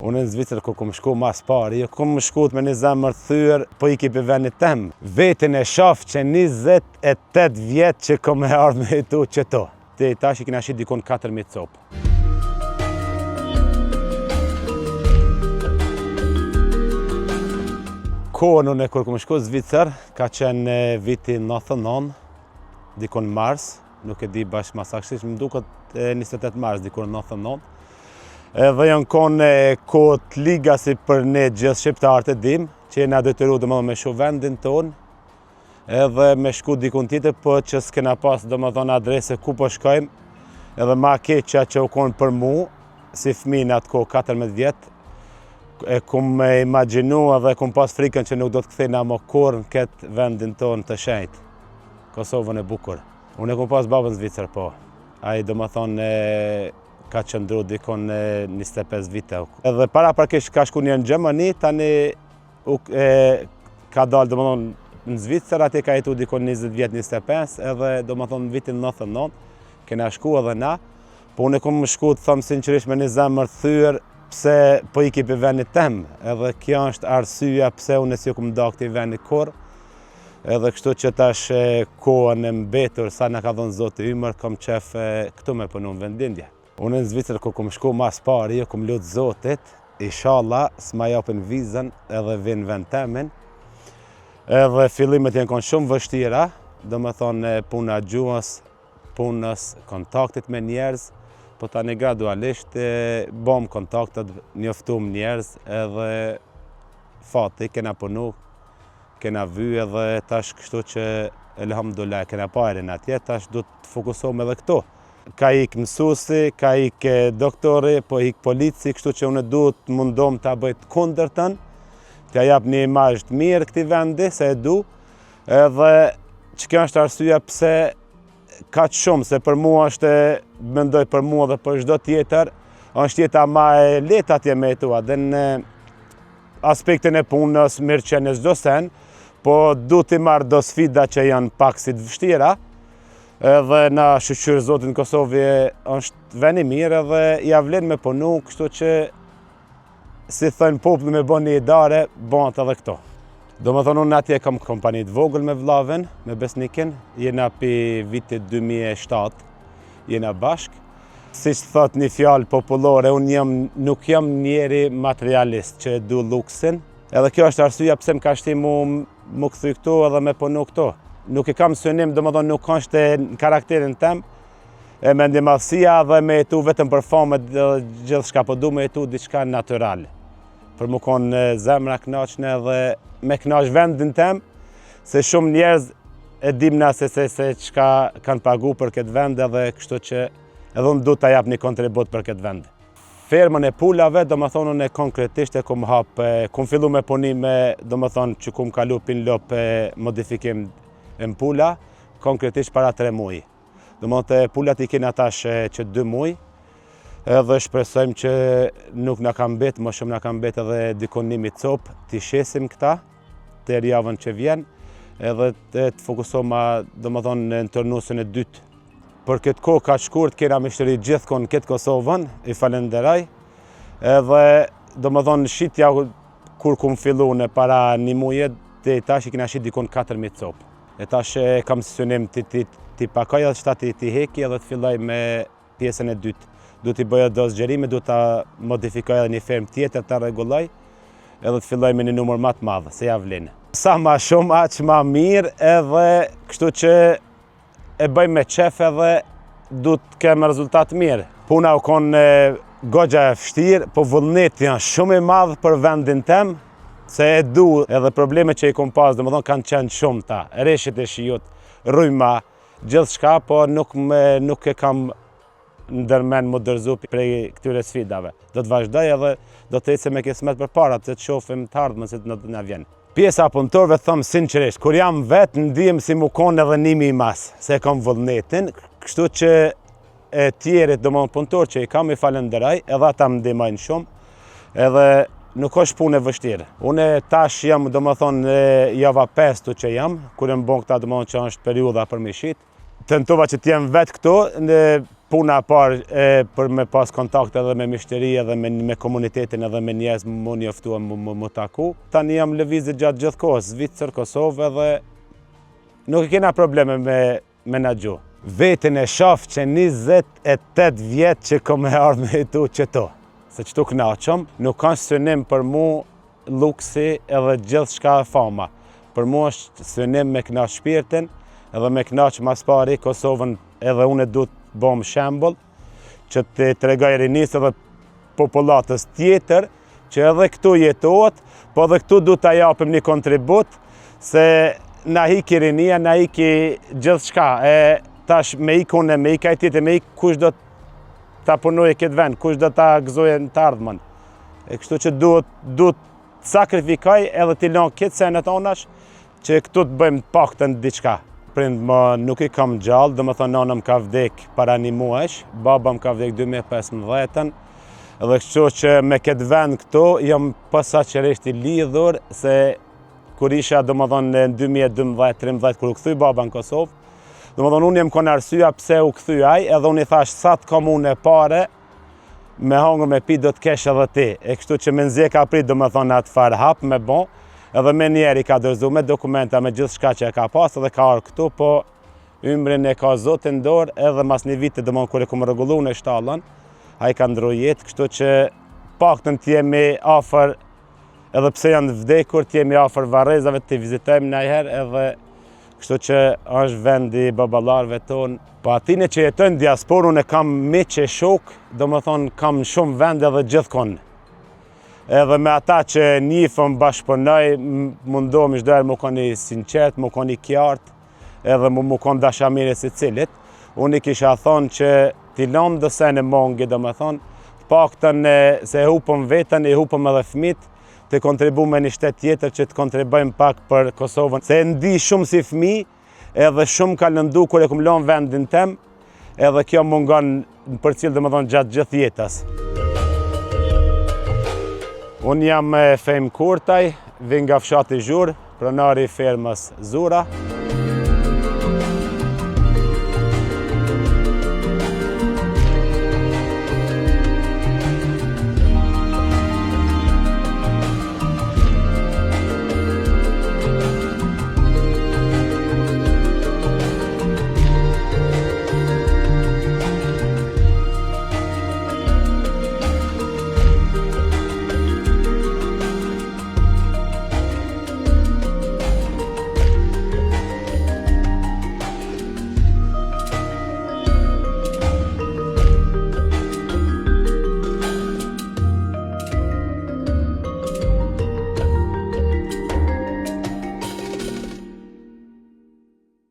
Unë në Zvicër ku kom shku mas pari, kom shkut me një zemër thyrë, po i kipi venit tem. Vetin e shaf që 28 vjetë që kom e ardhë me tu qëto. Te tash i kina shit dikon 4.000 copë. Kohën unë kur kom shku Zvicër, ka qenë viti 99, dikon mars, nuk e di bashkë masaksisht, më duket 28 mars, dikon 99. Edhe janë konë kohët liga si për ne gjithë shqiptarët e dim, që jena detyru me shu vendin tonë, edhe me shku dikun tjetër, po që s'kena pas adrese ku po shkojmë, edhe ma keqja që u konë për mu, si fmi në atë kohë 14 vjetë, e kum imagjinu edhe kum pas frikën që nuk do të kthejna më kurrë në këtë vendin tonë të shenjtë, Kosovën e bukur. Unë e kum pas babën Zvicër, po. Ai ka qëndru dikon 25 vite. Edhe para kish ka shku një në Gjermani, tani ka dalë në Zvicër, atje ka jetu dikon 20 vjet, 25, edhe në vitin 99, kena shku edhe na, po unë e kum shku të thëmë sinqerisht me një zemër thyrë, pse po i kipi venit tem, edhe kjo është arsyeja pse unë si kum da këti venit kur, edhe kështu që tash kohën e mbetur, sa na ka dhënë Zoti ymër, kom qef këtu me punu në vendindje. Unë në Zvicër ku kum shku mas pari, kum lutë Zotit, inshallah s'ma japin vizën edhe vinë vend temin, edhe fillimet janë konë shumë vështira, puna gjuhës, punës, kontaktit me njerëz, po tani gradualisht bom kontaktet, njoftum njerëz, edhe fati, kena punu, kena vy edhe tash kështu që elhamdulillah kena pajrin atje, tash du të fokusohem edhe këtu. Ka ik mësuesi, ka ik doktori, po ik polici, kështu që unë du të mundom të bëjt kundërtën, të jap një imazh të mirë këtij vendi, se e du, edhe që kjo është arsyeja pse kaq shumë, se për mua është, mendoj për mua dhe për çdo tjetër, është jeta ma e lehtë atje me jetua, dhe në aspektin e punës, mirëqenies çdo sen, po du t'i marrë do sfida që janë pak si të vështira, edhe na shoqëri Zotin Kosovë është vend i mirë edhe ja vlen me punu, kështu që si thënë populli me bën një idare, bëhet edhe këto. Unë atje kam kompani të vogël me vllaven, me besnikin, jena pi vitit 2007, jena bashk. Si që thot një fjalë popullore, unë nuk jam njeri materialist që du luksin, edhe kjo është arsyeja pse më ka shti mu kthy këtu edhe me punu këtu. Nuk e kam synim, nuk është në karakterin tem, e me ndjemadhësia dhe me jetu vetëm për famë gjithë shka, po du me jetu diçka natyral. Për mu konë zemra knaqne dhe me knaq vendin tem, se shumë njerëz e dimna se çka kanë pagu për këtë vend, edhe kështu që edhe unë du të jap një kontribut për këtë vend. Fermën e pulave, unë konkretisht e kum fillu me punime, që kum kalu pin lop modifikim e pula, konkretisht para 3 muaj. Pulat i kena tash që 2 muaj, edhe shpresojmë që nuk na kam bet, më shumë na kam bet edhe dikon 1.000 copë, t'i shesim këta, të javën që vjen, edhe të fokusohemi në turnusën e dytë. Për këtë kohë ka shkurt, kena me shtëri gjithkon këtë Kosovën, i falenderoj, edhe shitja kur kum fillu në para 1 muaje, dhe tash i kena shit dikon 4.000 copë. E tash kam synim t'i pakoj edhe qëta t'i heki edhe të filloj me pjesën e dytë. Du t'i bëjë do zgjerime, du t'a modifikoj edhe një ferm tjetër t'a rregulloj, edhe të filloj me një numër ma të madhe, se ja vlen. Sa ma shumë, aq ma mirë, edhe kështu që e bëjmë me qef edhe du t'kem rezultat mirë. Puna u konë gogja e vështirë, po vullneti janë shumë i madhë për vendin tem, se e du edhe probleme që i kom pas, kanë qenë shumë ta, reshit e shijut, rrujma, gjithë shka, po nuk e kam ndërmen më dërzu prej këtyre sfidave. Do të vazhdoj edhe do të ecem me kismet për para, se të shofim të ardhmen se të na vjen. Pjesa punëtorëve thëmë sinqerisht, kur jam vetë ndihem si mu konë edhe 1.000 mas, se kam vullnetin, kështu që e tjerit punëtor që i kam i falenderoj, edhe ata më ndihmojnë shumë, edhe nuk është punë e vështirë. Unë tash jam java 5 që jam, kur e më bon këta që është periudha për me shit. Tentova që t'jem vetë këtu, puna parë për me pas kontakt edhe me mishteri edhe me komunitetin edhe me njerëz më njoftuar më taku. Tani jam lëvizje gjatë gjithë kohës, Zvicër, Kosovë edhe nuk e kena probleme me menaxhu. Vetin e shoh që 28 vjet që kom e ardhë me jetu qëto. Se qëtu knaqëm, nuk kanë synim për mu luksi edhe gjithë shka e fama. Për mu është synim me knaq shpirtin edhe me knaq mas pari Kosovën edhe unë du të bom shembull që të tregoj rinis edhe popullatës tjetër që edhe këtu jetohet, po edhe këtu du të japim një kontribut se na hiki rinia, na hiki gjithë shka. Tash me ik une, me ik ajtite, me ik kush do ta punoj këtë vend, kush do ta gëzoj në të ardhmen. Kështu që duhet të sakrifikoj edhe t'i lën këtë senet onash që këtu të bëjmë paktën diçka. Prind më nuk i kam gjallë, do më thonë nana më ka vdek para një muesh, baba më ka vdek 2015, edhe kështu që me këtë vend këtu jam posaçërisht i lidhur se kur isha do më thonë në 2012-13 kur u kthy baba në Kosovë. Do më thonë, unë jem konë arsyeja pse u kthy ai, edhe unë i thash sa të kom unë pare, me hangër me pi do të kesh edhe ti. Kështu që me nxje ka prit do më thonë atë farë hap me bon, edhe me njeri ka dorëzu me dokumenta me gjithë shka që e ka pas edhe ka arë këtu, po ymrin e ka zotin dorë edhe mas një vite do më thonë kur e kumë rregullu në shtallën, ai ka ndru jetë, kështu që paktën t'jemi afër, edhe pse janë vdekur, t'jemi afër varrezave të vizitojmë ndonjëherë edhe kështu që është vendi baballarëve tonë. Po atine që jetojnë në diasporë, unë kam miq e shok, do më thonë kam shumë vende edhe gjithkon. Edhe me ata që njifëm bashkëpunoj, mundohemi çdo herë më koni sinqert, më koni qartë, edhe më koni dashamire si cilit. Unë i kisha thonë që t'i lëm do se në mongi, do më thonë, paktën se e hupëm vetën, e hupëm edhe fëmijët, të kontribuojmë me një shtet tjetër që të kontribojmë pak për Kosovën. Se ndi shumë si fëmijë, edhe shumë ka lëndu kur e kum lënë vendin tem, edhe kjo mungon përcjell domethënë gjatë gjithë jetës. Unë jam Fejm Kurtaj, vi nga fshati Zhurë, pronari i fermës Zura.